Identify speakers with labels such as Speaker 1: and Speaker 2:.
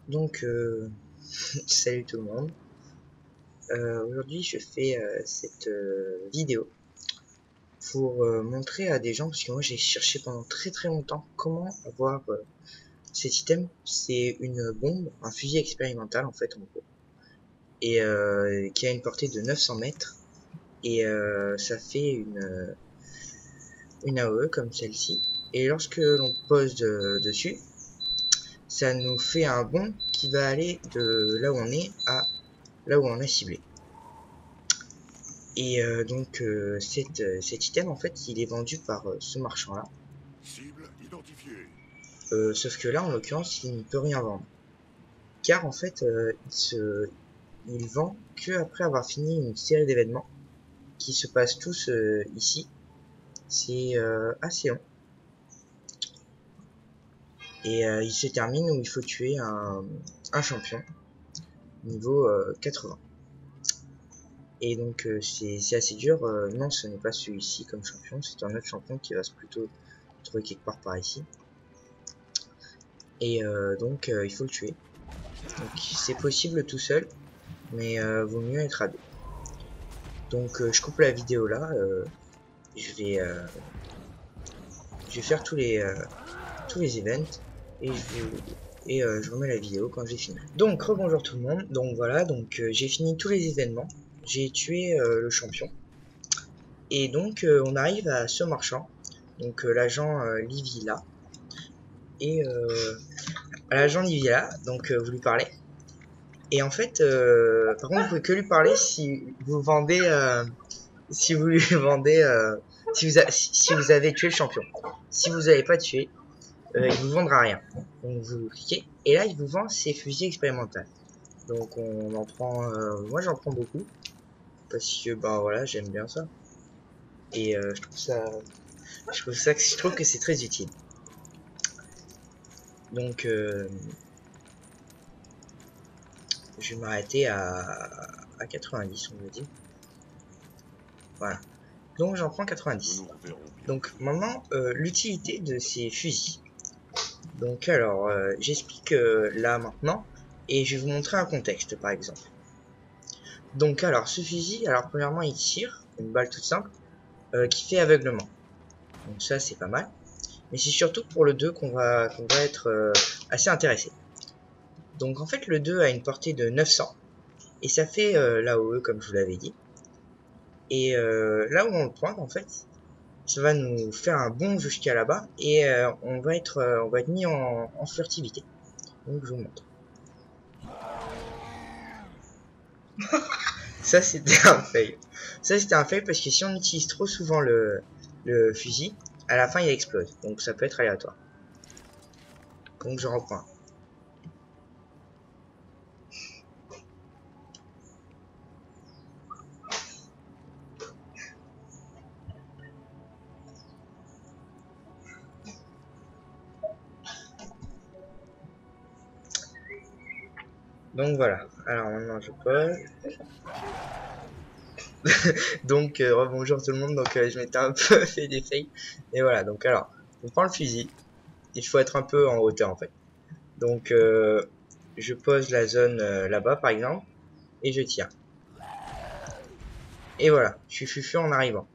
Speaker 1: Donc, salut tout le monde. Aujourd'hui, je fais cette vidéo pour montrer à des gens, parce que moi j'ai cherché pendant très longtemps comment avoir cet item. C'est une bombe, un fusil expérimental en fait, en gros, et qui a une portée de 900 mètres, et ça fait une AOE comme celle-ci. Et lorsque l'on pose dessus, ça nous fait un bond qui va aller de là où on est à là où on a ciblé. Et donc cet item en fait il est vendu par ce marchand là.
Speaker 2: Cible identifiée.
Speaker 1: Sauf que là en l'occurrence il ne peut rien vendre. Car en fait il vend que après avoir fini une série d'événements qui se passent tous ici. C'est assez long. Et il se termine où il faut tuer un champion niveau 80. Et donc c'est assez dur. Non, ce n'est pas celui-ci comme champion, c'est un autre champion qui va se plutôt trouver quelque part par ici. Et donc il faut le tuer. Donc c'est possible tout seul, mais vaut mieux être à deux. Donc je coupe la vidéo là. Je vais faire tous les events et je remets la vidéo quand j'ai fini. Donc rebonjour tout le monde. Donc voilà, donc j'ai fini tous les événements. J'ai tué le champion. Et donc on arrive à ce marchand. Donc l'agent Livilla. Et à l'agent Livilla, donc vous lui parlez. Et en fait, par contre, vous pouvez que lui parler si vous vendez, si vous lui vendez, si vous avez tué le champion. Si vous n'avez pas tué, il vous vendra rien. Donc vous cliquez et là il vous vend ses fusils expérimentaux. Donc on en prend, moi j'en prends beaucoup parce que bah voilà j'aime bien ça et je trouve que c'est très utile. Donc je vais m'arrêter à 90 on va dire. Voilà. Donc j'en prends 90. Donc maintenant l'utilité de ces fusils. Donc alors j'explique là maintenant et je vais vous montrer un contexte par exemple. Donc alors ce fusil, alors premièrement il tire une balle toute simple qui fait aveuglement. Donc ça c'est pas mal. Mais c'est surtout pour le 2 qu'on va être assez intéressé. Donc en fait le 2 a une portée de 900 et ça fait l'AOE comme je vous l'avais dit. Et là où on le pointe en fait, ça va nous faire un bond jusqu'à là-bas et on va être mis en furtivité. Donc je vous montre. Ça c'était un fail. Ça c'était un fail parce que si on utilise trop souvent le fusil, à la fin il explose. Donc ça peut être aléatoire. Donc je reprends. Donc voilà. Alors maintenant je pose. Donc rebonjour tout le monde. Donc je m'étais un peu fait des fails. Et voilà. Donc alors, on prend le fusil. Il faut être un peu en hauteur en fait. Donc je pose la zone là-bas par exemple et je tire. Et voilà, je suis fufu en arrivant.